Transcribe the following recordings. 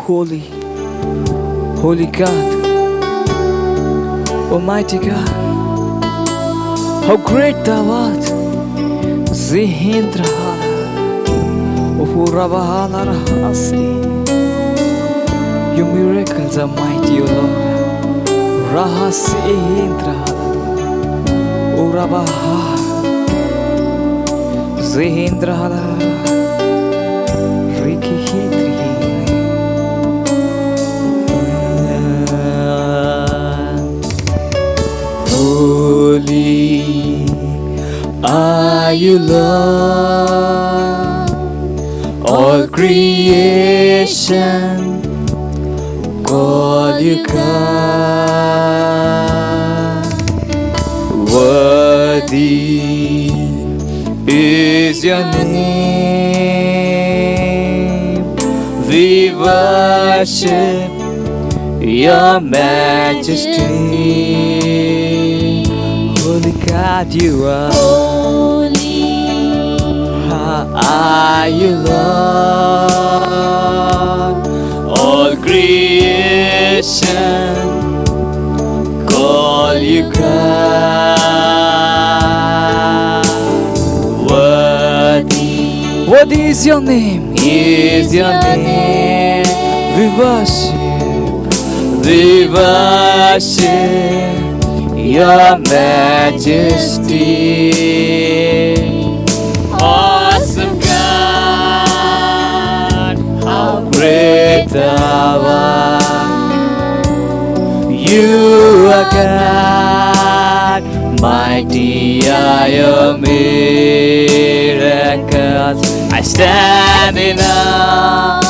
holy, holy God, Almighty God. How great thou art, Zihindrahala, Uhurabahala Rahasi. Your miracles are mighty, O Lord. Rahasi Hindrahala, Urabaha, Zihindrahala, Riki Hidri. Holy are you, Lord, all creation call you God. Worthy is your name, we worship your majesty. Holy God, you are Holy are you, Lord. All creation call you God. Worthy is your name, is your name. We worship your majesty. Awesome God, how great thou art. You are God, mighty are your miracles. I stand in awe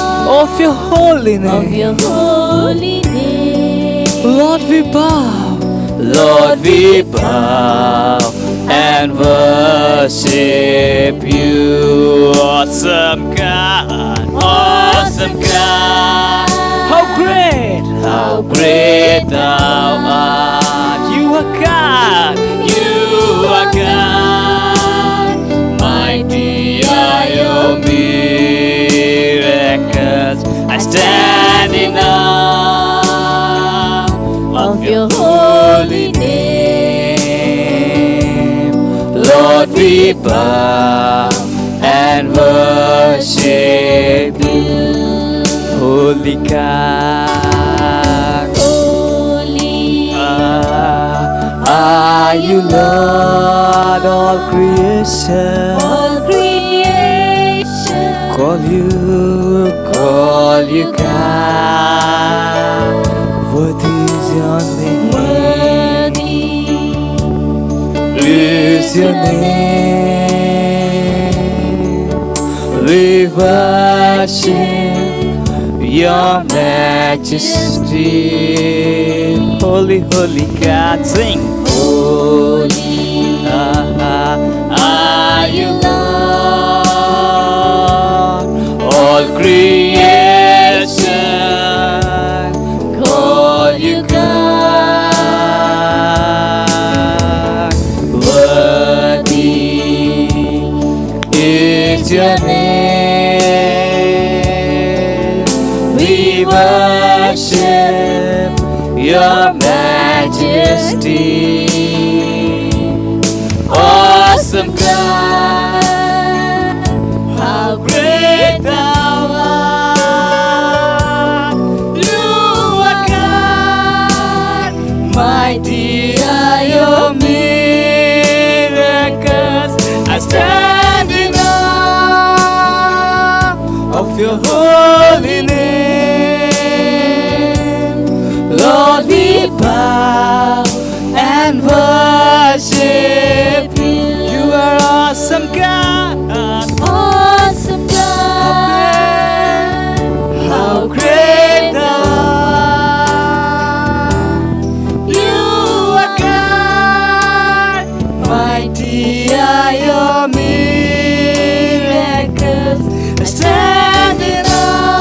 of your holy name. of your holy name. Lord, we bow. Lord, we bow and worship you. Awesome God, awesome God. How great thou art. You are God, mighty are your miracles. I stand in awe of your holy name. Lord, we bow and worship you. Holy God, Holy are you, Lord. All creation call you God. Worthy is your name, is your name. We worship your majesty. Holy, holy God, sing. Holy are you, Lord. All creation call you God. Worthy is your name. We worship your majesty. Awesome God, how great thou art. You are God, mighty are your miracles. I stand in awe of your holy name. Lord, we bow and worship you. You are awesome God, awesome God. how great thou art. You are God, mighty are your miracles. I stand in awe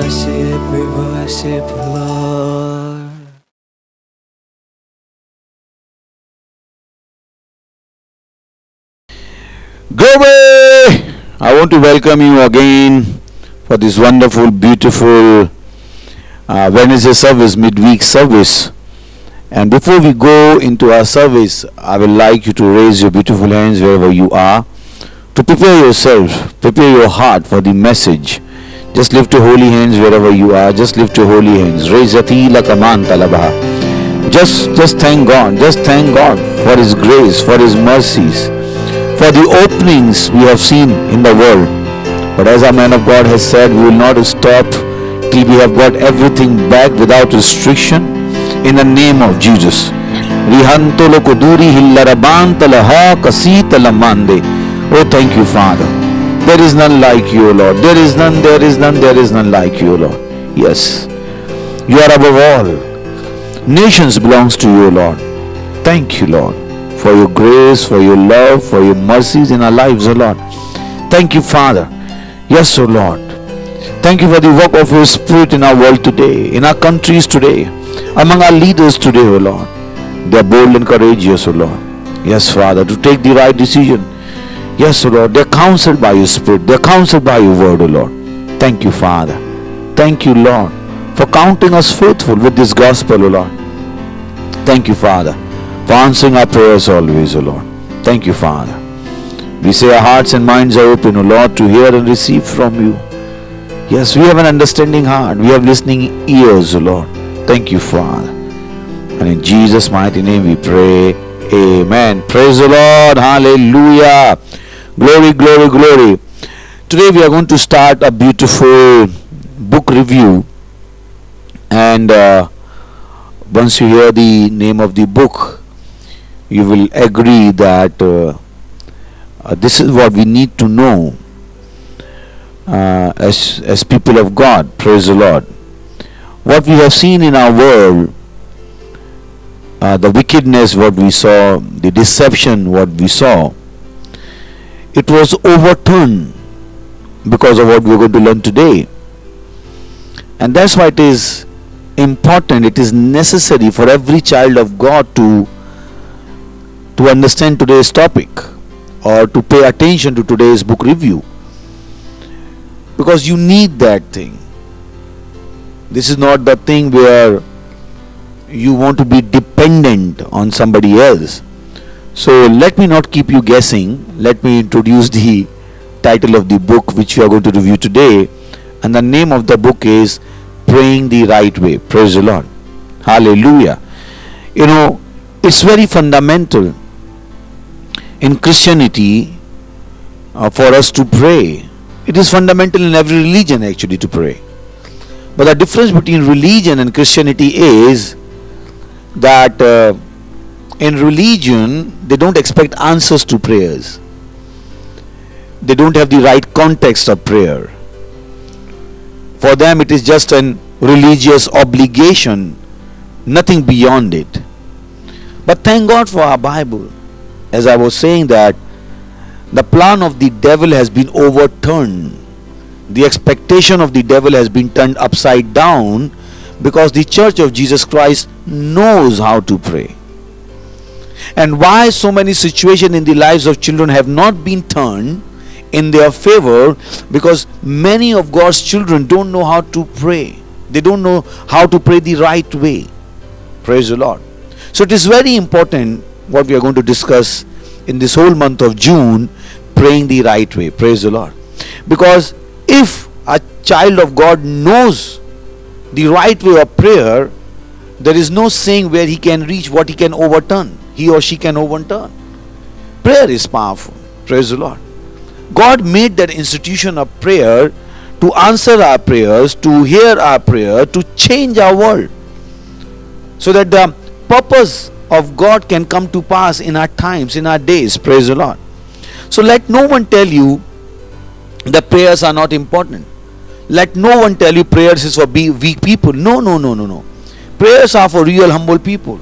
we worship, Lord. Glory! I want to welcome you again for this wonderful, beautiful Wednesday service, midweek service. And before we go into our service, I would like you to raise your beautiful hands wherever you are, to prepare yourself, prepare your heart for the message. Just lift your holy hands wherever you are. Just lift your holy hands. Raise yatila kaman talabaha. Just thank God. Just thank God for His grace, for His mercies, for the openings we have seen in the world. But as our man of God has said, we will not stop till we have got everything back without restriction in the name of Jesus. Rihantolo kuduri hillarabantalaha kasitalamande. Oh, thank you, Father. There is none like you, O Lord. There is none like you, O Lord. Yes, you are above all. Nations belongs to you, O Lord. Thank you, Lord, for your grace, for your love, for your mercies in our lives, O Lord. Thank you, Father. Yes, O Lord. Thank you for the work of your Spirit in our world today, in our countries today, among our leaders today, O Lord. They are bold and courageous, O Lord. Yes, Father, to take the right decision. Yes, O Lord, they are counseled by your Spirit. They are counseled by your word, O Lord. Thank you, Father. Thank you, Lord, for counting us faithful with this gospel, O Lord. Thank you, Father, for answering our prayers always, O Lord. Thank you, Father. We say our hearts and minds are open, O Lord, to hear and receive from you. Yes, we have an understanding heart. We have listening ears, O Lord. Thank you, Father. And in Jesus' mighty name we pray. Amen. Praise the Lord. Hallelujah. Glory, glory, glory. Today we are going to start a beautiful book review. And once you hear the name of the book, you will agree that this is what we need to know as people of God. Praise the Lord. What we have seen in our world, the wickedness what we saw, the deception what we saw, it was overturned because of what we are going to learn today. And that's why it is important, it is necessary for every child of God to understand today's topic or to pay attention to today's book review, because you need that thing. This is not the thing where you want to be dependent on somebody else. So let me not keep you guessing. Let me introduce the title of the book which we are going to review today. And the name of the book is Praying the Right Way. Praise the Lord. Hallelujah. You know, it's very fundamental in Christianity for us to pray. It is fundamental in every religion actually to pray. But the difference between religion and Christianity is that in religion they don't expect answers to prayers. They don't have the right context of prayer. For them it is just an religious obligation, nothing beyond it. But thank God for our Bible. As I was saying, that the plan of the devil has been overturned. The expectation of the devil has been turned upside down, because the Church of Jesus Christ knows how to pray. And why so many situations in the lives of children have not been turned in their favor? Because many of God's children don't know how to pray. They don't know how to pray the right way. Praise the Lord. So it is very important what we are going to discuss in this whole month of June, praying the right way. Praise the Lord. Because if a child of God knows the right way of prayer, there is no saying where he can reach what he can overturn. He or she can overturn. Prayer is powerful. Praise the Lord. God made that institution of prayer to answer our prayers, to hear our prayer, to change our world, so that the purpose of God can come to pass in our times, in our days. Praise the Lord. So let no one tell you that prayers are not important. Let no one tell you prayers is for weak people. No. Prayers are for real humble people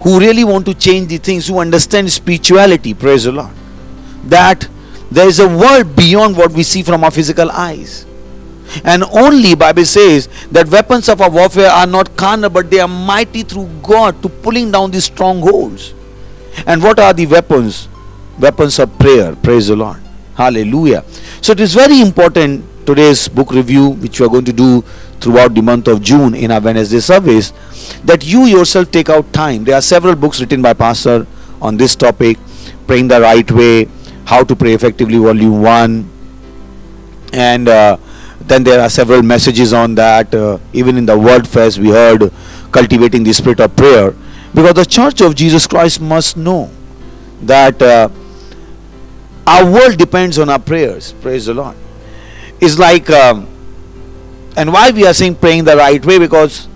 who really want to change the things, who understand spirituality. Praise the Lord. That there is a world beyond what we see from our physical eyes. And only Bible says that weapons of our warfare are not carnal, but they are mighty through God to pulling down the strongholds. And what are the weapons? Weapons of prayer. Praise the Lord. Hallelujah. So it is very important, today's book review, which we are going to do throughout the month of June in our Wednesday service, that you yourself take out time. There are several books written by Pastor on this topic: Praying the Right Way, How to Pray Effectively, Volume 1. And then there are several messages on that. Even in the Word Fest, we heard Cultivating the Spirit of Prayer. Because the Church of Jesus Christ must know that our world depends on our prayers. Praise the Lord. It's like, and why we are saying praying the right way? Because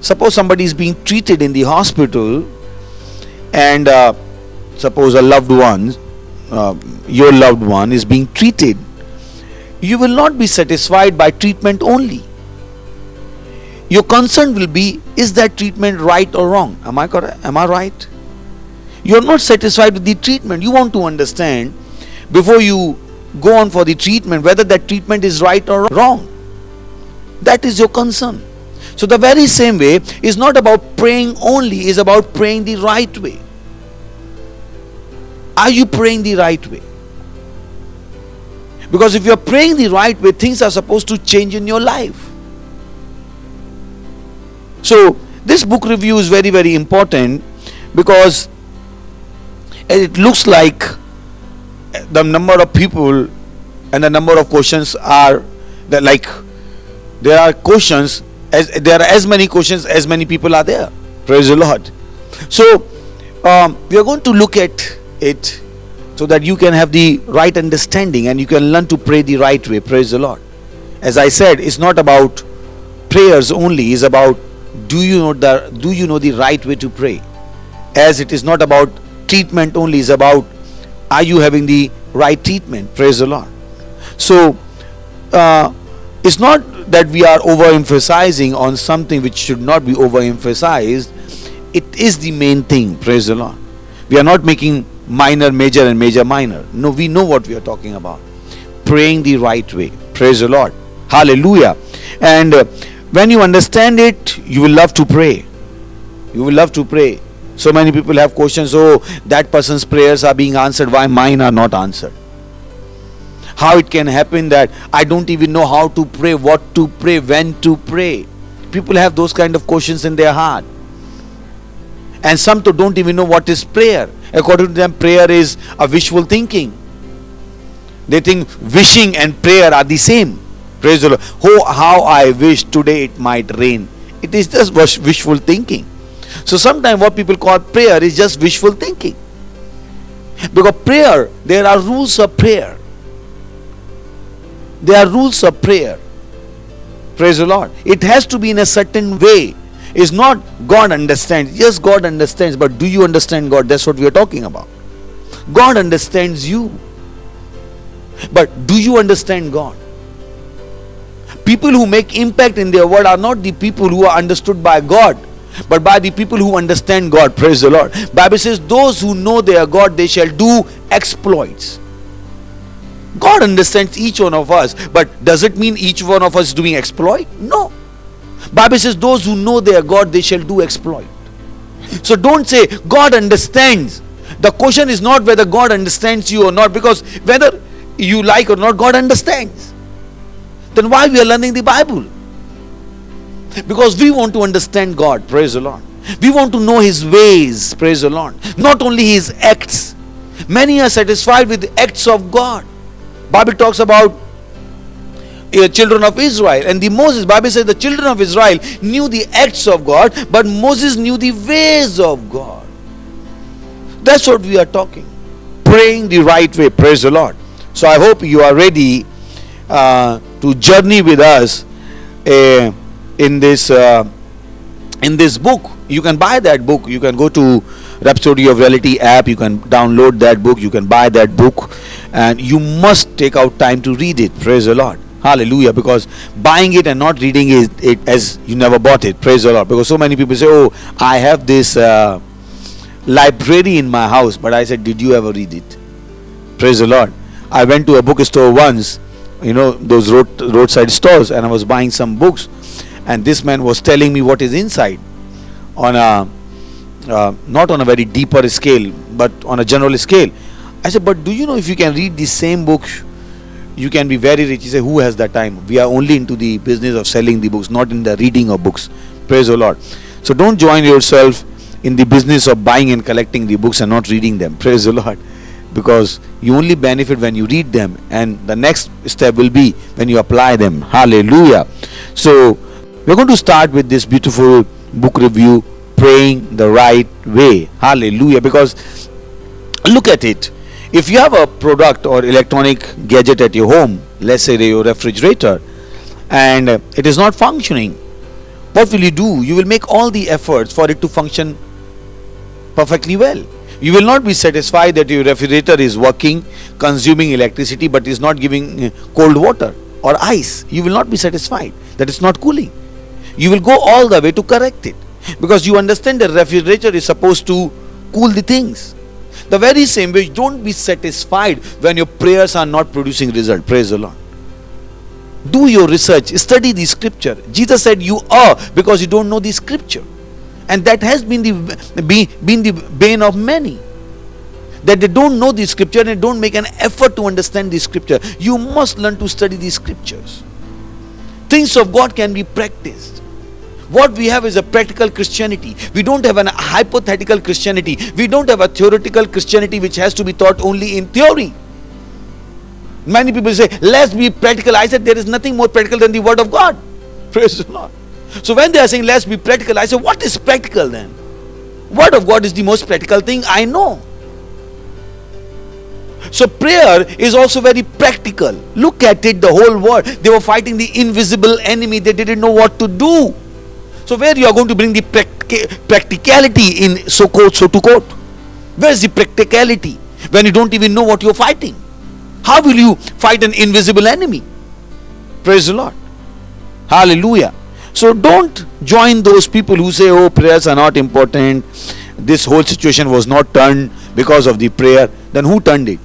suppose somebody is being treated in the hospital, and suppose a loved one, your loved one is being treated. You will not be satisfied by treatment only. Your concern will be, is that treatment right or wrong? Am I correct? Am I right? You are not satisfied with the treatment. You want to understand before you go on for the treatment whether that treatment is right or wrong. That is your concern. So the very same way is not about praying only, is about praying the right way. Are you praying the right way? Because if you are praying the right way, things are supposed to change in your life. So this book review is very, very important, because it looks like the number of people and the number of questions are that, like, there are questions, as there are as many questions as many people are there. Praise the Lord. So we are going to look at it so that you can have the right understanding and you can learn to pray the right way. Praise the Lord. As I said, it's not about prayers only, it's about do you know the right way to pray. As it is not about treatment only, it's about are you having the right treatment. Praise the Lord. So it's not that we are overemphasizing on something which should not be overemphasized. It is the main thing. Praise the Lord. We are not making minor major and major minor. No, we know what we are talking about. Praying the right way. Praise the Lord. Hallelujah. And when you understand it, you will love to pray. You will love to pray. So many people have questions. Oh, that person's prayers are being answered, why mine are not answered? How it can happen that I don't even know how to pray, what to pray, when to pray? People have those kind of questions in their heart. And some don't even know what is prayer. According to them, prayer is a wishful thinking. They think wishing and prayer are the same. Praise the Lord. Oh, how I wish today it might rain. It is just wishful thinking. So sometimes what people call prayer is just wishful thinking. Because prayer, there are rules of prayer. There are rules of prayer. Praise the Lord. It has to be in a certain way. It's not God understands. Yes, God understands, but do you understand God? That's what we are talking about. God understands you. But do you understand God? People who make impact in their world are not the people who are understood by God, but by the people who understand God. Praise the Lord. Bible says those who know their God, they shall do exploits. God understands each one of us, but does it mean each one of us is doing exploit? No. Bible says those who know their God, they shall do exploit. So don't say God understands. The question is not whether God understands you or not, because whether you like or not, God understands. Then why we are learning the Bible? Because we want to understand God. Praise the Lord. We want to know His ways. Praise the Lord. Not only His acts. Many are satisfied with the acts of God. Bible talks about children of Israel, and the Moses, Bible says the children of Israel knew the acts of God, but Moses knew the ways of God. That's what we are talking. Praying the right way. Praise the Lord. So I hope you are ready to journey with us in this book. You can buy that book. You can go to Rhapsody of Reality app. You can download that book. You can buy that book, and you must take out time to read it. Praise the Lord. Hallelujah. Because buying it and not reading it as you never bought it. Praise the Lord. Because so many people say, oh, I have this library in my house, but I said, did you ever read it? Praise the Lord. I went to a bookstore once those roadside stores, and I was buying some books, and this man was telling me what is inside on a not on a very deeper scale, but on a general scale. I said, but do you know if you can read the same book, you can be very rich? He said, who has that time? We are only into the business of selling the books, not in the reading of books. Praise the Lord. So don't join yourself in the business of buying and collecting the books and not reading them. Praise the Lord. Because you only benefit when you read them, and the next step will be when you apply them. Hallelujah. So we're going to start with this beautiful book review, Praying the Right Way. Hallelujah. Because look at it. If you have a product or electronic gadget at your home, let's say your refrigerator, and it is not functioning, what will you do? You will make all the efforts for it to function perfectly well. You will not be satisfied that your refrigerator is working, consuming electricity, but is not giving cold water or ice. You will not be satisfied that it's not cooling. You will go all the way to correct it, because you understand the refrigerator is supposed to cool the things. The very same way, don't be satisfied when your prayers are not producing result. Praise the Lord. Do your research, study the scripture. Jesus said you are because you don't know the scripture, and that has been the bane of many, that they don't know the scripture and don't make an effort to understand the scripture. You must learn to study the scriptures. Things of God can be practiced. What we have is a practical Christianity. We don't have an hypothetical Christianity. We don't have a theoretical Christianity which has to be taught only in theory. Many people say, let's be practical. I said, there is nothing more practical than the word of God. Praise the Lord. So when they are saying, let's be practical, I say, what is practical then? Word of God is the most practical thing I know. So prayer is also very practical. Look at it, the whole world. They were fighting the invisible enemy. They didn't know what to do. So where you are going to bring the practicality in, so to quote? Where is the practicality when you don't even know what you're fighting? How will you fight an invisible enemy? Praise the Lord. Hallelujah. So don't join those people who say, oh, prayers are not important. This whole situation was not turned because of the prayer. Then who turned it?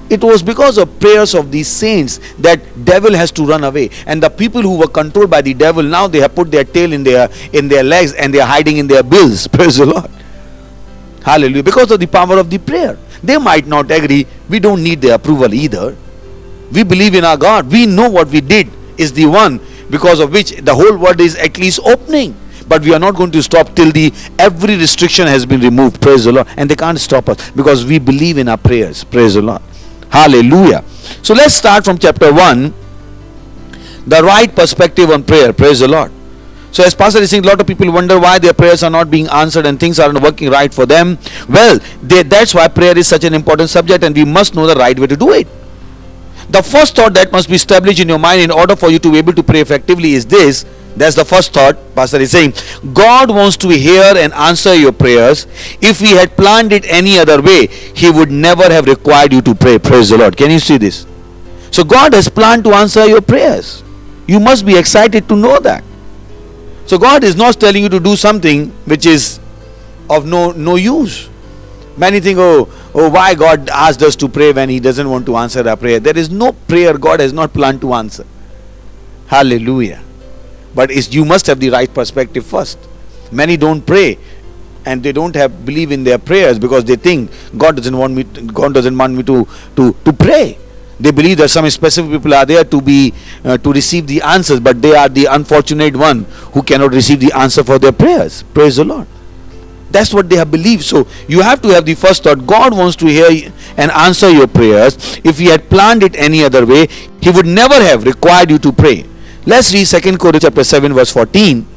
It was because of prayers of these saints that devil has to run away. And the people who were controlled by the devil, now they have put their tail in their legs and they are hiding in their bills. Praise the Lord. Hallelujah. Because of the power of the prayer. They might not agree. We don't need their approval either. We believe in our God. We know what we did is the one because of which the whole world is at least opening. But we are not going to stop till every restriction has been removed. Praise the Lord. And they can't stop us because we believe in our prayers. Praise the Lord. Hallelujah. So let's start from chapter 1. The right perspective on prayer. Praise the Lord. So as Pastor is saying, a lot of people wonder why their prayers are not being answered and things aren't working right for them. Well, that's why prayer is such an important subject, and we must know the right way to do it. The first thought that must be established in your mind in order for you to be able to pray effectively is this. That's the first thought. Pastor is saying, God wants to hear and answer your prayers. If he had planned it any other way, he would never have required you to pray. Praise the Lord. Can you see this? So God has planned to answer your prayers. You must be excited to know that. So God is not telling you to do something which is of no use. Many think, oh, why God asked us to pray when he doesn't want to answer our prayer. There is no prayer God has not planned to answer. Hallelujah. But you must have the right perspective first. Many don't pray and they don't believe in their prayers because they think God doesn't want me to pray. They believe that some specific people are there to receive the answers, but they are the unfortunate one who cannot receive the answer for their prayers. Praise the Lord. That's what they have believed. So you have to have the first thought. God wants to hear and answer your prayers. If he had planned it any other way, he would never have required you to pray. Let's read 2 Corinthians chapter 7 verse 14.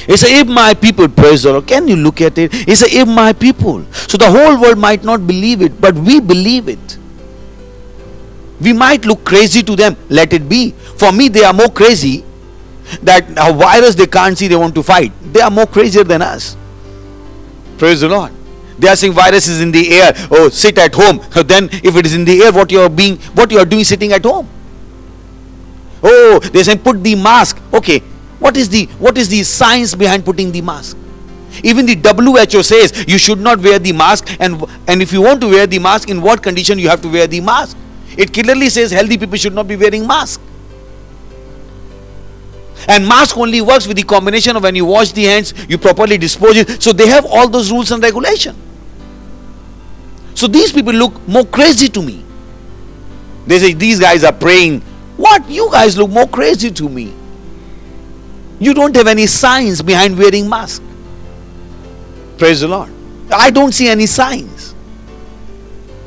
It says, if my people, praise the Lord. Can you look at it? It says, if my people. So the whole world might not believe it, but we believe it. We might look crazy to them. Let it be. For me, they are more crazy. That a virus they can't see, they want to fight. They are more crazier than us. Praise the Lord. They are saying virus is in the air. Oh, sit at home. Then if it is in the air, what you are doing sitting at home? Oh, they are saying put the mask. Okay. What is the science behind putting the mask? Even the WHO says you should not wear the mask, and if you want to wear the mask, in what condition you have to wear the mask? It clearly says healthy people should not be wearing mask. And mask only works with the combination of when you wash the hands, you properly dispose it. So they have all those rules and regulation. So these people look more crazy to me. They say these guys are praying. What? You guys look more crazy to me. You don't have any signs behind wearing mask. Praise the Lord. I don't see any signs.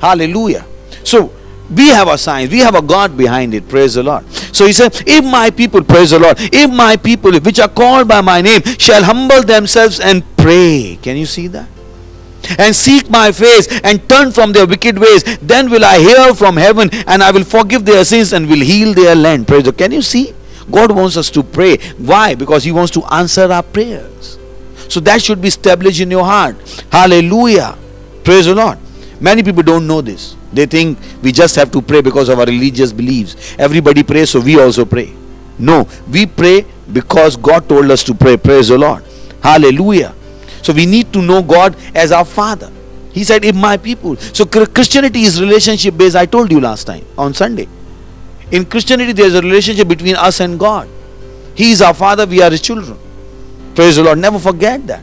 Hallelujah. So we have a sign. We have a God behind it. Praise the Lord. So he said, if my people, praise the Lord, if my people which are called by my name shall humble themselves and pray. Can you see that? And seek my face and turn from their wicked ways, then will I hear from heaven and I will forgive their sins and will heal their land. Praise the Lord. Can you see? God wants us to pray. Why? Because he wants to answer our prayers. So that should be established in your heart. Hallelujah. Praise the Lord. Many people don't know this. They think we just have to pray because of our religious beliefs. Everybody prays, so we also pray. No, we pray because God told us to pray. Praise the Lord. Hallelujah. So we need to know God as our Father. He said, if my people. So Christianity is relationship based. I told you last time on Sunday. In Christianity there is a relationship between us and God. He is our Father, we are his children. Praise the Lord. Never forget that.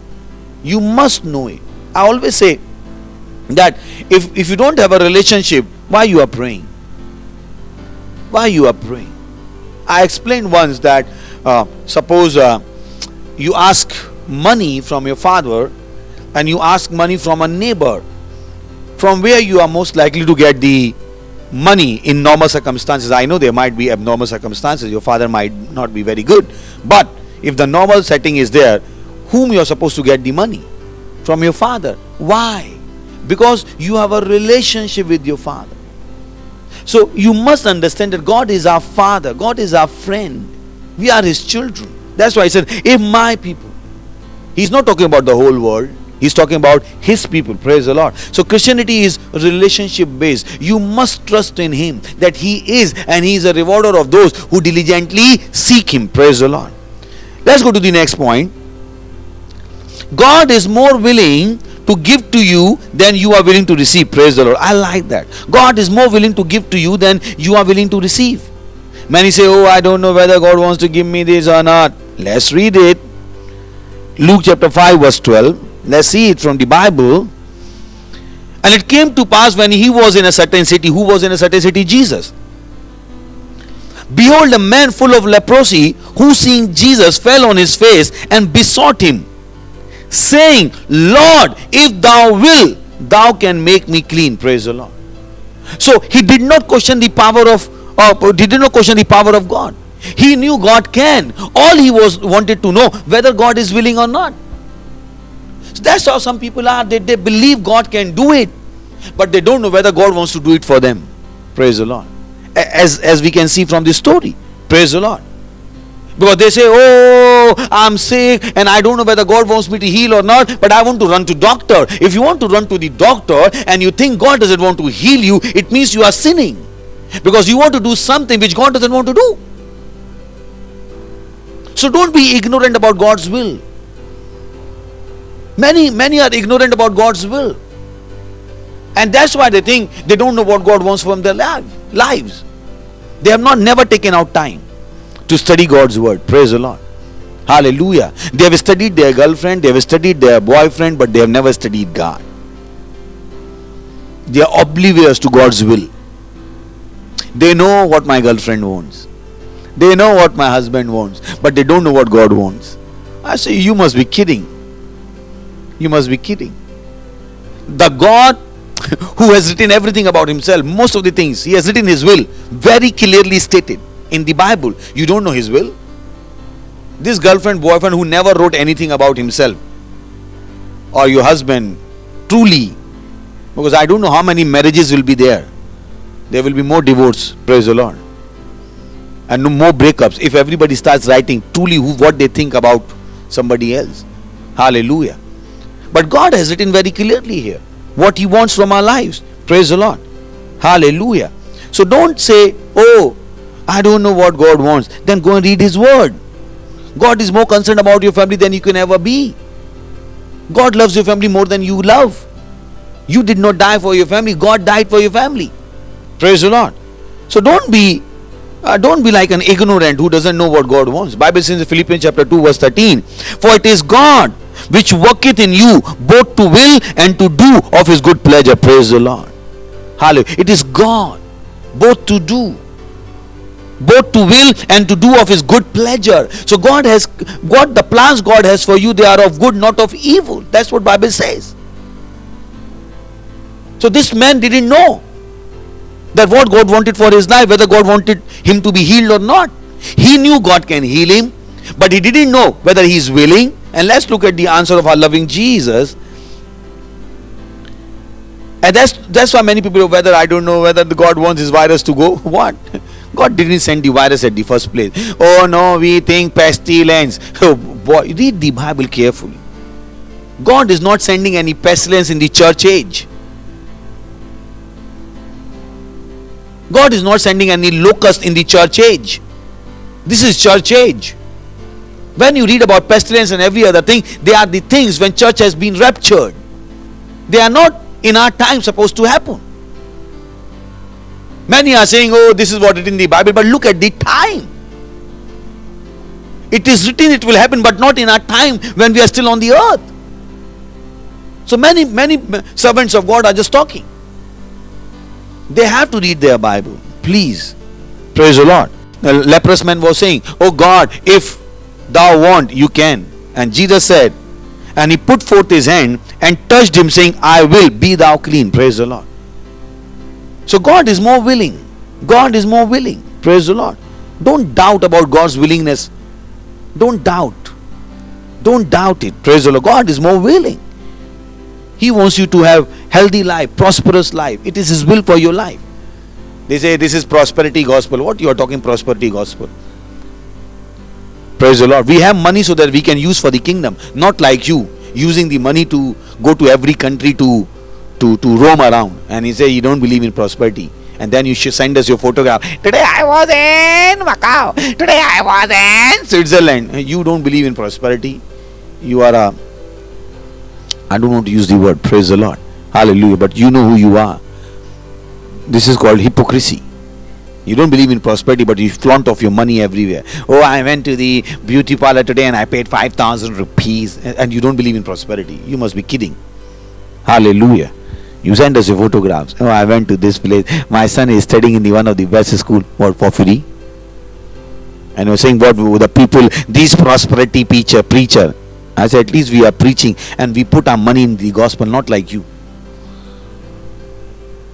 You must know it. I always say that if you don't have a relationship, why you are praying? Why you are praying? I explained once that suppose you ask money from your father and you ask money from a neighbor, from where you are most likely to get the money in normal circumstances. I know there might be abnormal circumstances. Your father might not be very good, but if the normal setting is there, whom you are supposed to get the money? From your father. Why? Because you have a relationship with your father. So you must understand that God is our Father. God is our friend. We are his children. That's why he said, if my people. He's not talking about the whole world. He's talking about his people. Praise the Lord. So Christianity is relationship based. You must trust in him that he is, and he is a rewarder of those who diligently seek him. Praise the Lord. Let's go to the next point. God is more willing to give to you than you are willing to receive. Praise the Lord. I like that. God is more willing to give to you than you are willing to receive. Many say, oh, I don't know whether God wants to give me this or not. Let's read it. Luke chapter 5 verse 12. Let's see it from the Bible. And it came to pass when he was in a certain city. Who was in a certain city? Jesus. Behold, a man full of leprosy, who seeing Jesus fell on his face and besought him, saying, Lord, if thou will, thou can make me clean. Praise the Lord. So he did not question the power of God. He knew God can. All he wanted to know whether God is willing or not. So that's how some people are. They believe God can do it, but they don't know whether God wants to do it for them. Praise the Lord. As we can see from this story. Praise the Lord. Because they say, oh, I'm sick and I don't know whether God wants me to heal or not, but I want to run to doctor. If you want to run to the doctor and you think God doesn't want to heal you, it means you are sinning. Because you want to do something which God doesn't want to do. So don't be ignorant about God's will. Many are ignorant about God's will. And that's why they think they don't know what God wants from their lives. They have never taken out time to study God's word. Praise the Lord. Hallelujah. They have studied their girlfriend, they have studied their boyfriend, but they have never studied God. They are oblivious to God's will. They know what my girlfriend wants. They know what my husband wants, but they don't know what God wants. I say, you must be kidding. You must be kidding. The God who has written everything about himself, most of the things, he has written his will, very clearly stated in the Bible. You don't know his will? This girlfriend, boyfriend who never wrote anything about himself, or your husband, truly, because I don't know how many marriages will be there. There will be more divorce, praise the Lord, and no more breakups if everybody starts writing truly what they think about somebody else. Hallelujah. But God has written very clearly here what he wants from our lives. Praise the Lord. Hallelujah. So don't say, oh, I don't know what God wants. Then go and read his word. God is more concerned about your family than you can ever be. God loves your family more than you love. You did not die for your family. God died for your family. Praise the Lord. So don't be like an ignorant who doesn't know what God wants. Bible says in Philippians chapter 2 verse 13, for it is God which worketh in you both to will and to do of his good pleasure. Praise the Lord. Hallelujah. It is God both to will and to do of his good pleasure. So the plans God has for you, they are of good, not of evil. That's what Bible says. So this man didn't know that what God wanted for his life, whether God wanted him to be healed or not. He knew God can heal him, but he didn't know whether he is willing. And let's look at the answer of our loving Jesus. And that's why many people, whether I don't know whether the God wants his virus to go. What? God didn't send the virus at the first place. Oh no, we think pestilence. Oh boy, read the Bible carefully. God is not sending any pestilence in the church age. God is not sending any locust in the church age. This is church age. When you read about pestilence and every other thing, they are the things when church has been raptured. They are not in our time supposed to happen. Many are saying, oh, this is what it is in the Bible, but look at the time. It is written it will happen, but not in our time when we are still on the earth. So many servants of God are just talking. They have to read their Bible. Please. Praise the Lord. The leprous man was saying, oh God, if thou want, you can. And Jesus said, and he put forth his hand and touched him, saying, I will, be thou clean. Praise the Lord. So God is more willing. God is more willing. Praise the Lord. Don't doubt about God's willingness. Don't doubt. Don't doubt it. Praise the Lord. God is more willing. He wants you to have healthy life, prosperous life. It is his will for your life. They say this is prosperity gospel. What you are talking prosperity gospel? Praise the Lord. We have money so that we can use for the kingdom. Not like you using the money to go to every country to roam around. And he say you don't believe in prosperity. And then you should send us your photograph. Today I was in Macau. Today I was in Switzerland. You don't believe in prosperity. You are I don't want to use the word, praise the Lord. Hallelujah. But you know who you are. This is called hypocrisy. You don't believe in prosperity, but you flaunt off your money everywhere. Oh, I went to the beauty parlor today and I paid 5,000 rupees. And you don't believe in prosperity. You must be kidding. Hallelujah. You send us your photographs. Oh, I went to this place. My son is studying in one of the best school. What, for free? And you're saying, what the people, this prosperity preacher. I said, at least we are preaching and we put our money in the gospel, not like you.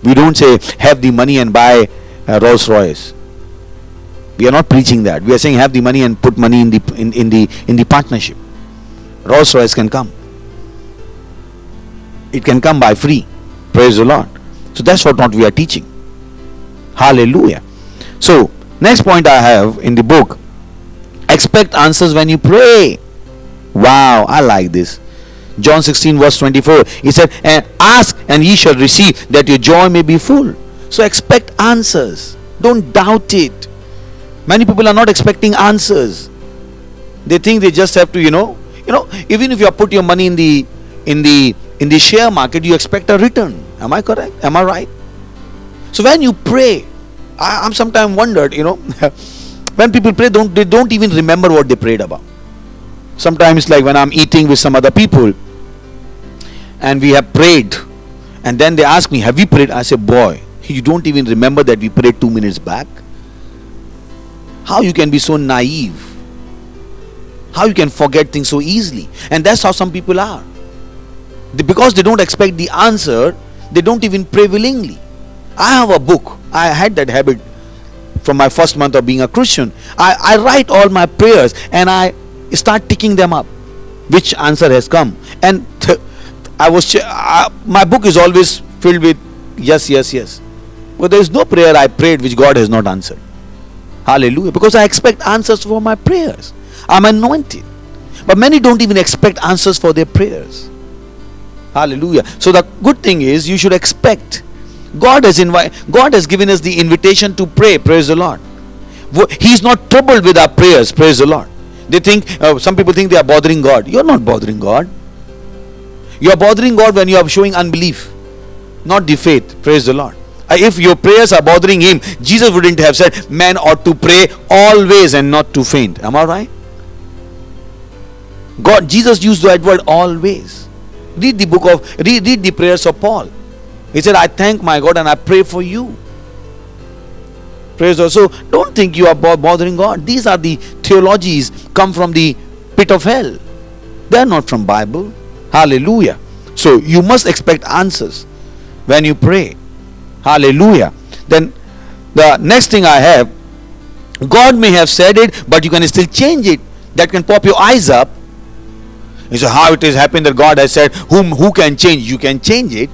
We don't say, have the money and buy Rolls Royce. We are not preaching that. We are saying, have the money and put money in the partnership. Rolls Royce can come. It can come by free. Praise the Lord. So that's what we are teaching. Hallelujah. So next point I have in the book, expect answers when you pray. Wow, I like this. John 16 verse 24, he said, and ask and ye shall receive, that your joy may be full. So expect answers. Don't doubt it. Many people are not expecting answers. They think they just have to, even if you have put your money in the share market, you expect a return. Am I correct? Am I right? So when you pray, I'm sometimes wondered, when people pray, they don't even remember what they prayed about. Sometimes like when I'm eating with some other people and we have prayed and then they ask me, have we prayed? I say, boy, you don't even remember that we prayed 2 minutes back? How you can be so naive? How you can forget things so easily? And that's how some people are. Because they don't expect the answer, they don't even pray willingly. I have a book. I had that habit from my first month of being a Christian. I write all my prayers and I start ticking them up, which answer has come. And my book is always filled with yes. But there is no prayer I prayed which God has not answered. Hallelujah. Because I expect answers for my prayers. I'm anointed. But many don't even expect answers for their prayers. Hallelujah. So the good thing is you should expect. God has given us the invitation to pray. Praise the Lord. He's not troubled with our prayers. Praise the Lord. They think, some people think they are bothering God. You're not bothering God. You are bothering God when you are showing unbelief, not the faith. Praise the Lord. If your prayers are bothering him, Jesus wouldn't have said man ought to pray always and not to faint. Am I right? Jesus used that word always. Read the prayers of Paul. He said, I thank my God and I pray for you. Praise God. So don't think you are bothering God. These are the theologies come from the pit of hell. They are not from Bible. Hallelujah. So you must expect answers when you pray. Hallelujah. Then the next thing I have, God may have said it, but you can still change it. That can pop your eyes up. You say, how it has happened that God has said, who can change? You can change it.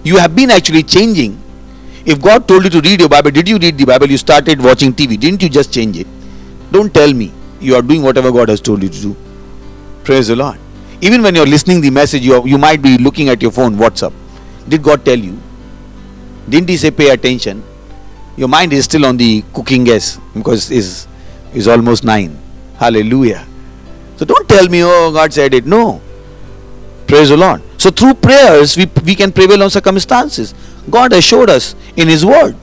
You have been actually changing. If God told you to read your Bible, did you read the Bible? You started watching TV. Didn't you just change it? Don't tell me. You are doing whatever God has told you to do. Praise the Lord. Even when you're listening the message, you might be looking at your phone, WhatsApp. Did God tell you? Didn't He say pay attention? Your mind is still on the cooking gas because it's almost 9. Hallelujah. So don't tell me, oh, God said it. No. Praise the Lord. So through prayers, we can prevail on circumstances. God has showed us in His Word.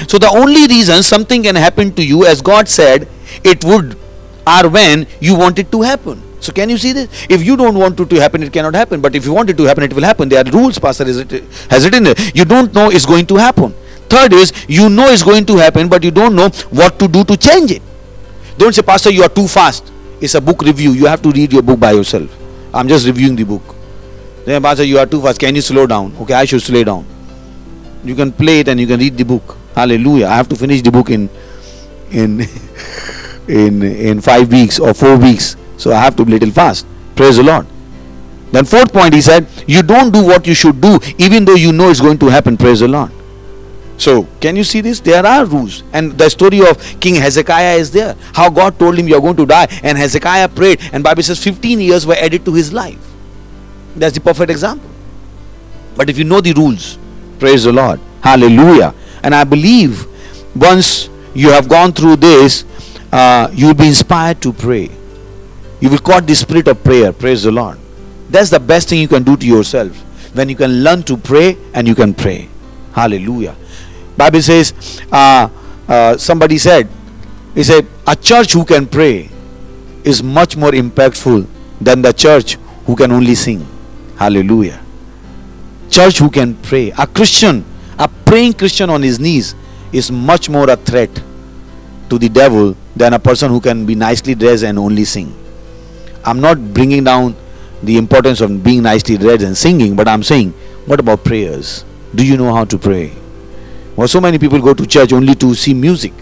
So the only reason something can happen to you, as God said it would, are when you want it to happen. So can you see this? If you don't want it to happen, it cannot happen. But if you want it to happen, it will happen. There are rules, Pastor has it in there. You don't know it's going to happen. Third is, you know it's going to happen, but you don't know what to do to change it. Don't say, Pastor, you are too fast. It's a book review. You have to read your book by yourself. I'm just reviewing the book. Then, Pastor, you are too fast. Can you slow down? Okay, I should slow down. You can play it and you can read the book. Hallelujah. I have to finish the book in 5 weeks or 4 weeks. So I have to be little fast. Praise the Lord. Then fourth point, he said, you don't do what you should do even though you know it's going to happen. Praise the Lord. So can you see this? There are rules. And the story of King Hezekiah is there. How God told him you are going to die. And Hezekiah prayed. And Bible says 15 years were added to his life. That's the perfect example. But if you know the rules, praise the Lord. Hallelujah. And I believe once you have gone through this, you will be inspired to pray. You will caught the spirit of prayer. Praise the Lord. That's the best thing you can do to yourself. When you can learn to pray and you can pray. Hallelujah. Bible says, somebody said, he said, a church who can pray is much more impactful than the church who can only sing. Hallelujah. Church who can pray. A Christian, a praying Christian on his knees is much more a threat to the devil than a person who can be nicely dressed and only sing. I'm not bringing down the importance of being nicely dressed and singing, but I'm saying, what about prayers? Do you know how to pray? Well, so many people go to church only to see music.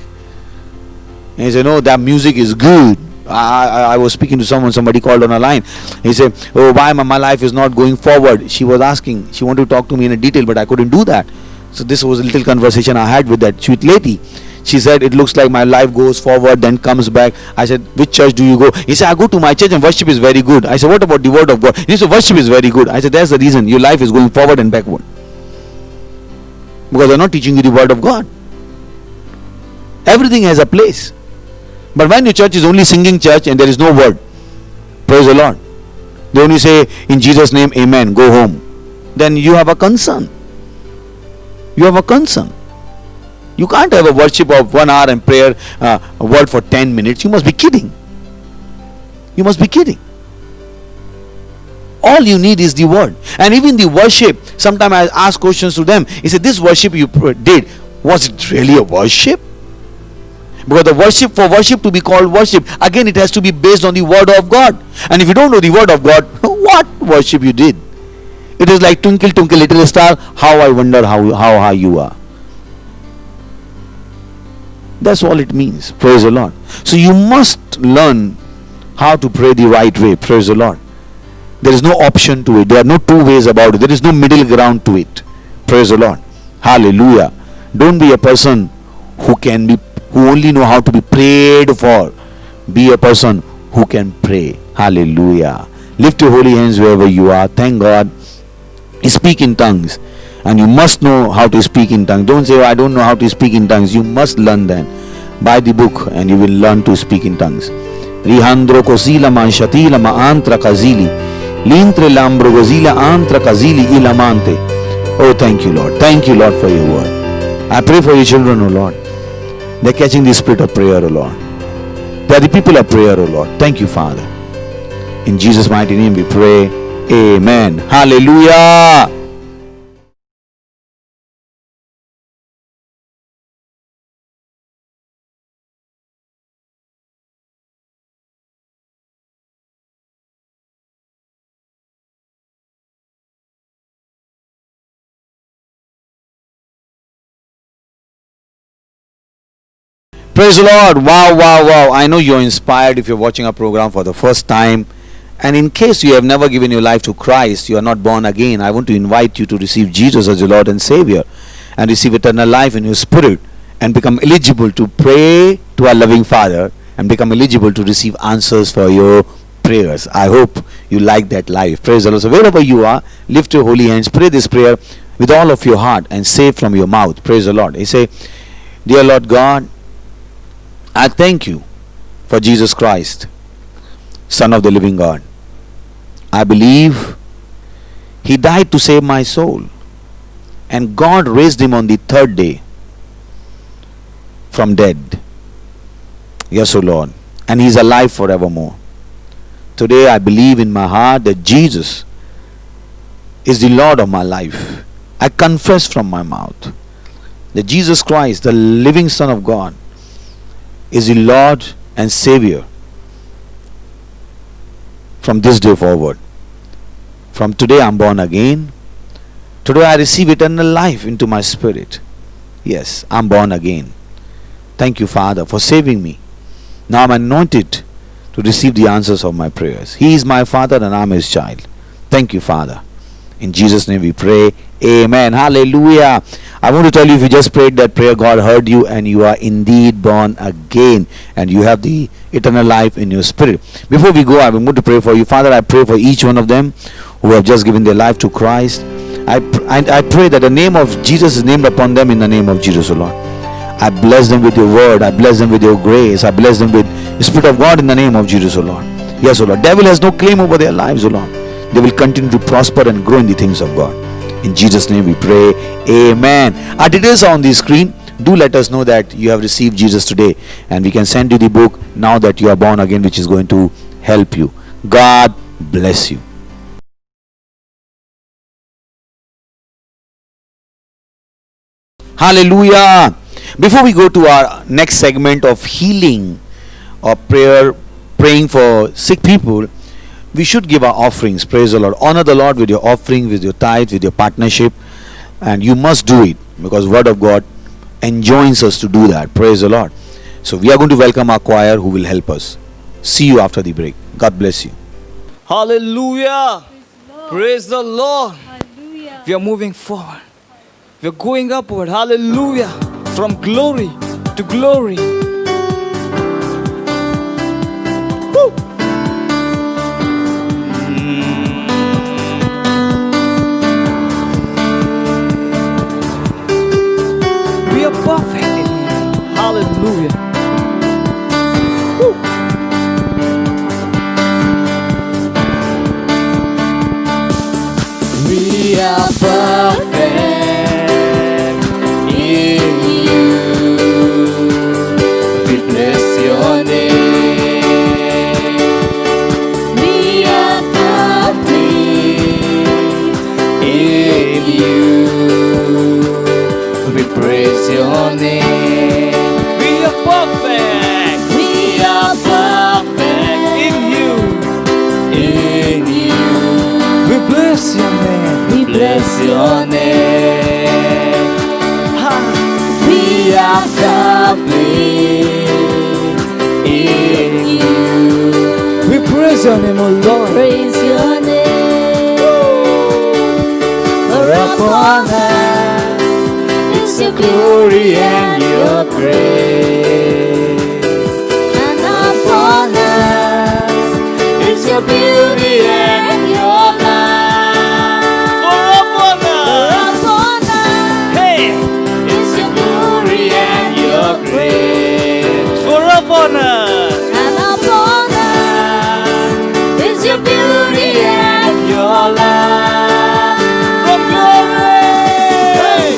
And they say, no, that music is good. I was speaking to somebody called on a line. He said, oh, why my life is not going forward? She was asking, she wanted to talk to me in a detail, but I couldn't do that. So this was a little conversation I had with that sweet lady. She said, it looks like my life goes forward, then comes back. I said, which church do you go? He said, I go to my church and worship is very good. I said, what about the word of God? He said, worship is very good. I said, that's the reason your life is going forward and backward. Because they're not teaching you the word of God. Everything has a place. But when your church is only singing church and there is no word, praise the Lord, they only say, in Jesus' name, amen, go home. Then you have a concern. You have a concern. You can't have a worship of 1 hour and prayer, a word for 10 minutes. You must be kidding. You must be kidding. All you need is the word. And even the worship, sometimes I ask questions to them. He said, this worship you did, was it really a worship? Because the worship, for worship to be called worship, again it has to be based on the word of God. And if you don't know the word of God, what worship you did? It is like twinkle twinkle little star, how I wonder how high you are. That's all it means. Praise the Lord. So you must learn how to pray the right way. Praise the Lord. There is no option to it. There are no two ways about it. There is no middle ground to it. Praise the Lord. Hallelujah. Don't be a person who only know how to be prayed for. Be a person who can pray. Hallelujah. Lift your holy hands wherever you are. Thank God. Speak in tongues. And you must know how to speak in tongues. Don't say, oh, I don't know how to speak in tongues. You must learn that. Buy the book and you will learn to speak in tongues. Rihandro cosila man shatila ma antra kazili. Lintre lambro gozila antra kazili ilamante. Oh, thank you, Lord. Thank you, Lord, for your word. I pray for your children, O Lord. They're catching the spirit of prayer, O Lord. They are the people of prayer, O Lord. Thank you, Father. In Jesus' mighty name we pray. Amen. Hallelujah. Praise the Lord. Wow, wow, wow. I know you're inspired if you're watching our program for the first time. And in case you have never given your life to Christ, you are not born again, I want to invite you to receive Jesus as your Lord and Savior and receive eternal life in your spirit and become eligible to pray to our loving Father and become eligible to receive answers for your prayers. I hope you like that life. Praise the Lord. So wherever you are, lift your holy hands, pray this prayer with all of your heart and say it from your mouth. Praise the Lord. You say, Dear Lord God, I thank you for Jesus Christ, Son of the living God. I believe He died to save my soul, and God raised Him on the third day from dead. Yes, O Lord. And He is alive forevermore. Today I believe in my heart that Jesus is the Lord of my life. I confess from my mouth that Jesus Christ, the living Son of God, is the Lord and Savior from this day forward. From today I'm born again. Today I receive eternal life into my spirit. Yes, I'm born again. Thank you, Father, for saving me. Now I'm anointed to receive the answers of my prayers. He is my Father and I'm His child. Thank you, Father. In Jesus' name we pray. Amen. Hallelujah. I want to tell you, if you just prayed that prayer, God heard you and you are indeed born again and you have the eternal life in your spirit. Before we go, I want to pray for you. Father, I pray for each one of them who have just given their life to Christ. I pray that the name of Jesus is named upon them in the name of Jesus, O Lord. I bless them with your word. I bless them with your grace. I bless them with the Spirit of God in the name of Jesus, O Lord. Yes, O Lord. Devil has no claim over their lives, O Lord. They will continue to prosper and grow in the things of God. In Jesus' name we pray. Amen. Our details are on the screen. Do let us know that you have received Jesus today, and we can send you the book Now That You Are Born Again, which is going to help you. God bless you. Hallelujah. Before we go to our next segment of healing or praying for sick people, we should give our offerings. Praise the Lord. Honor the Lord with your offering, with your tithe, with your partnership, and you must do it because Word of God enjoins us to do that. Praise the Lord. So we are going to welcome our choir who will help us. See you after the break. God bless you. Hallelujah. Praise the Lord. Hallelujah. We are moving forward. We are going upward. Hallelujah. From glory to glory. Woo. We are perfect in Him. Hallelujah. Woo. We are perfect in You. We bless Your name. We are complete In You. We praise Your name. We are perfect. We are perfect in You. In You. We bless Your name. We bless Your name. Ha. We are complete In You. We praise Your name, O Lord. Praise Your name. For upon us it's Your Glory and Your grace. and upon us It's Your beauty and Your love. For Upon us hey, is Your glory and Your grace. for upon us, And upon us is Your beauty and Your love from glory.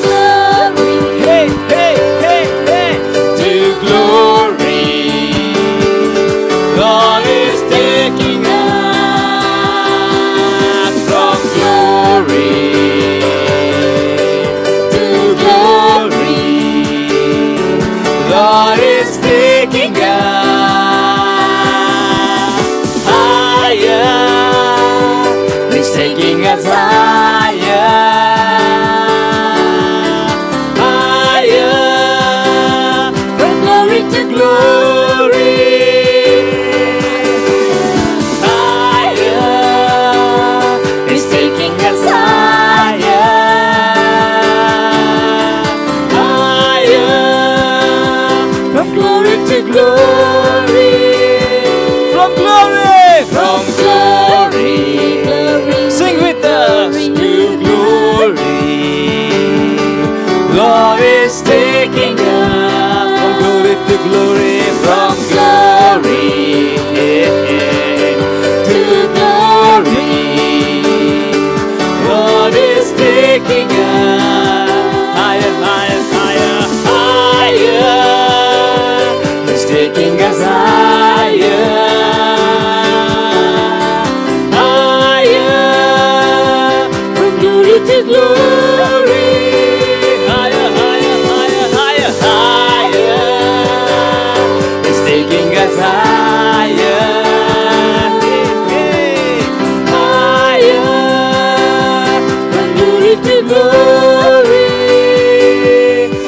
glory. Hey, taking us higher, higher, from glory to glory, higher. He's taking us higher, higher, from glory to glory, from glory, from glory. Sing with us to glory. Lord is taking us from glory to glory, from glory to glory. Lord is taking us higher, higher, higher, higher. He's taking us higher, higher, from glory to glory, higher, higher, higher, higher, higher. He's taking us higher, higher, from glory to glory,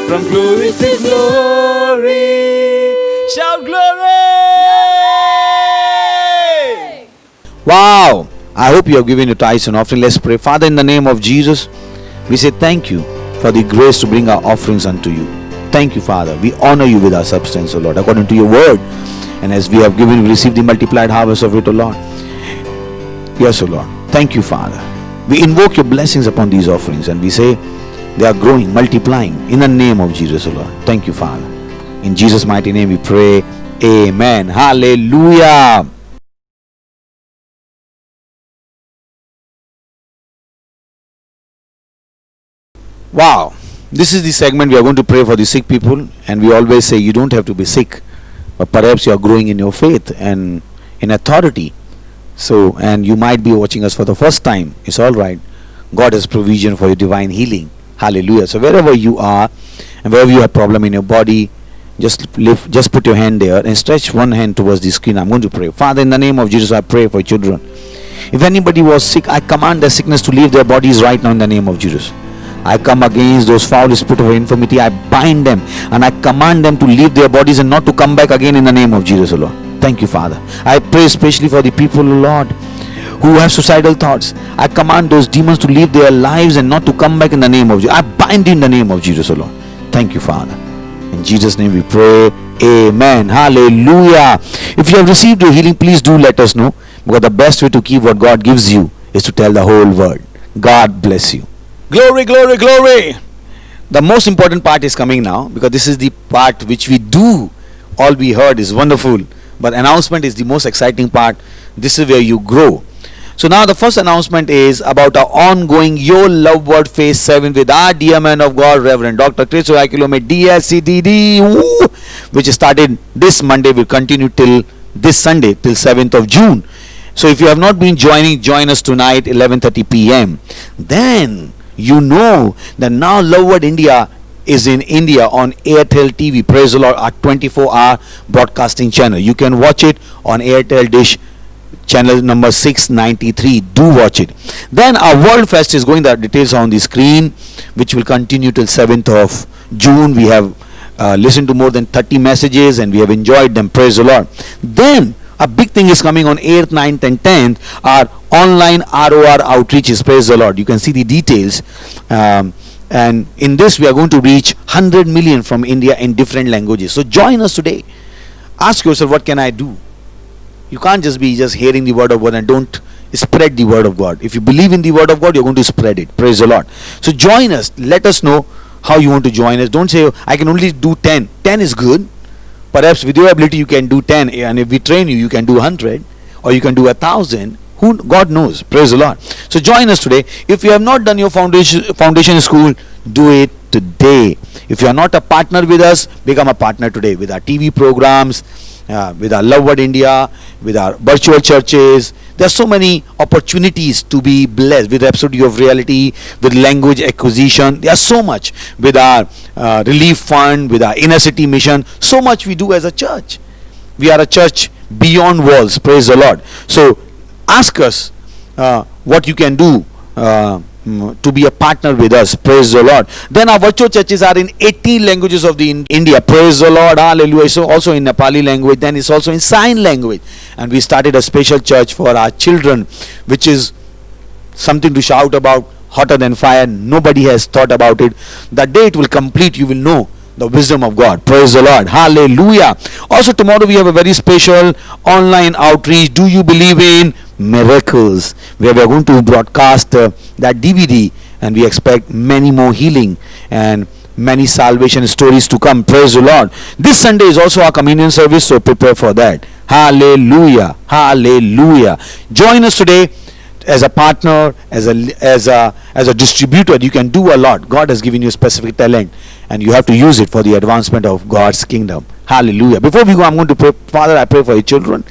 from glory to glory. Shout glory! Wow! I hope you have given your tithes and offering. Let's pray. Father, in the name of Jesus, we say thank you for the grace to bring our offerings unto you. Thank you, Father. We honor you with our substance, O Lord, according to your word. And as we have given, we receive the multiplied harvest of it, O Lord. Yes, O Lord. Thank you, Father. We invoke your blessings upon these offerings and we say they are growing, multiplying in the name of Jesus, O Lord. Thank you, Father. In Jesus' mighty name we pray. Amen. Hallelujah. Wow. This is the segment we are going to pray for the sick people, and we always say you don't have to be sick, but perhaps you are growing in your faith and in authority. So, and you might be watching us for the first time. It's all right. God has provision for your divine healing. Hallelujah. So wherever you are and wherever you have problem in your body, just put your hand there and stretch one hand towards the screen. I'm going to pray. Father, in the name of Jesus, I pray for children. If anybody was sick, I command the sickness to leave their bodies right now in the name of Jesus. I come against those foul spirit of infirmity. I bind them and I command them to leave their bodies and not to come back again in the name of Jesus, O Lord. Thank you, Father. I pray especially for the people, O Lord, who have suicidal thoughts. I command those demons to leave their lives and not to come back in the name of Jesus. I bind you in the name of Jesus, O Lord. Thank you, Father. In Jesus' name we pray. Amen. Hallelujah. If you have received your healing, please do let us know, because the best way to keep what God gives you is to tell the whole world. God bless you. Glory, glory, glory. The most important part is coming now, because this is the part which we do. All we heard is wonderful, but announcement is the most exciting part. This is where you grow. So now the first announcement is about our ongoing Your Love Word Phase 7 with our dear man of God, Reverend Dr. Chris Oyakhilome, DSCDD, which started this Monday, will continue till this Sunday, till 7th of June. So if you have not been join us tonight, 11:30 p.m. Then you know that now Love Word India is in India on Airtel TV. Praise the Lord, our 24-hour broadcasting channel. You can watch it on Airtel Dish channel number 693. Do watch it. Then our World Fest is going. The details are on the screen, which will continue till 7th of June. We have listened to more than 30 messages and we have enjoyed them. Praise the Lord. Then a big thing is coming on 8th, 9th and 10th, our online ROR outreaches. Praise the Lord. You can see the details. And in this we are going to reach 100 million from India in different languages. So join us today. Ask yourself, what can I do? You can't just be hearing the word of God and don't spread the word of God. If you believe in the word of God, you're going to spread it. Praise the Lord. So join us. Let us know how you want to join us. Don't say, oh, I can only do 10. 10 is good. Perhaps with your ability you can do 10, and if we train you, you can do 100 or you can do 1,000. Who God knows. Praise the Lord. So join us today. If you have not done your foundation school, do it today. If you are not a partner with us, become a partner today with our TV programs, with our Love Word India, with our virtual churches. There are so many opportunities to be blessed with Rhapsody of Reality, with language acquisition. There are so much with our relief fund, with our inner city mission. So much we do as a church. We are a church beyond walls. Praise the Lord. So ask us, what you can do to be a partner with us. Praise the Lord. Then our virtual churches are in 18 languages of the India. Praise the Lord. Hallelujah. So also in Nepali language, then it's also in sign language. And we started a special church for our children, which is something to shout about, hotter than fire. Nobody has thought about it. The day it will complete, you will know the wisdom of God. Praise the Lord. Hallelujah. Also tomorrow we have a very special online outreach. Do you believe in miracles? Where we are going to broadcast that DVD, and we expect many more healing and many salvation stories to come. Praise the Lord. This Sunday is also our communion service, so prepare for that. Hallelujah. Hallelujah. Join us today as a partner, as a distributor. You can do a lot. God has given you a specific talent, and you have to use it for the advancement of God's kingdom. Hallelujah. Before we go, I'm going to pray. Father, I pray for your children.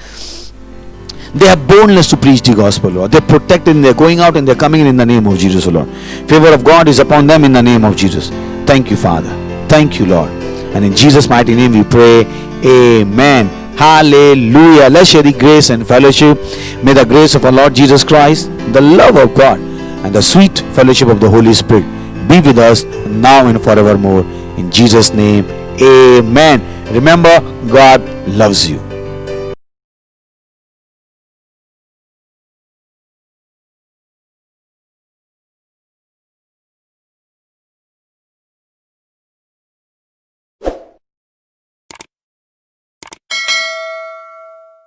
They have boldness to preach the gospel, Lord. They're protected, and they're going out and they're coming in the name of Jesus, Lord. Favor of God is upon them in the name of Jesus. Thank you, Father. Thank you, Lord. And in Jesus' mighty name we pray. Amen. Hallelujah. Let's share the grace and fellowship. May the grace of our Lord Jesus Christ, the love of God, and the sweet fellowship of the Holy Spirit be with us now and forevermore. In Jesus' name, amen. Remember, God loves you.